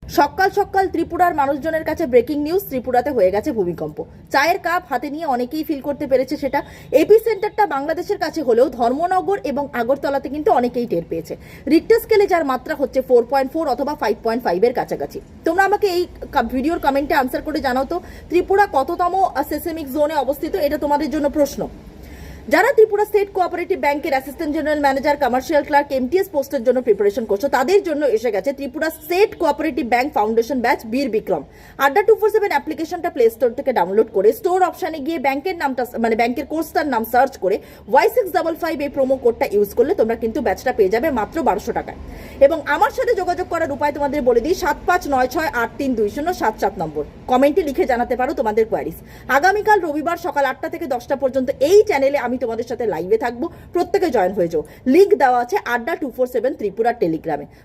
সকাল সকাল ত্রিপুরার মানুষজনের কাছে ব্রেকিং নিউজ। ত্রিপুরাতে হয়ে গেছে ভূমিকম্প। চায়ের কাপ হাতে নিয়ে অনেকেই ফিল করতে পেরেছে সেটা। এপি সেন্টারটা বাংলাদেশের কাছে হলেও ধর্মনগর এবং আগরতলাতে কিন্তু অনেকেই টের পেয়েছে। রিক্টার স্কেলে যার মাত্রা হচ্ছে 4.4 অথবা 5.5 এর কাছাকাছি। তোমরা আমাকে এই ভিডিওর কমেন্টে আনসার করে জানাও তো ত্রিপুরা কততম সেসমিক জোনে অবস্থিত, এটা তোমাদের জন্য প্রশ্ন। যারা ত্রিপুরা স্টেট কোঅপারেটিভ ব্যাংকের assistant general manager, commercial clerk, MTS পোস্টের জন্য প্রিপারেশন করছো, তাদের জন্য এসে গেছে Tripura state cooperative bank foundation batch Bir Bikram. Adda247 অ্যাপ্লিকেশনটা প্লে স্টোর থেকে ডাউনলোড করে স্টোর অপশনে গিয়ে ব্যাংকের নামটা মানে ব্যাংকের কোর্সটার নাম সার্চ করে Y655 এই প্রোমো কোডটা ইউজ করলে তোমরা কিন্তু ব্যাচটা পেয়ে যাবে মাত্র 1200 টাকায়। এবং আমার সাথে যোগাযোগ করার উপায় তোমাদের বলে দিই, 7596832077 নম্বর। কমেন্টে লিখে জানাতে পারো তোমাদের কোয়ারিজ। আগামীকাল রবিবার সকাল 8টা থেকে 10টা পর্যন্ত এই চ্যানেলে আমি তোমাদের সাথে লাইভে থাকবো, প্রত্যেকে জয়েন হয়ে যাও। লিংক দেওয়া আছে Adda247 ত্রিপুরা টেলিগ্রামে।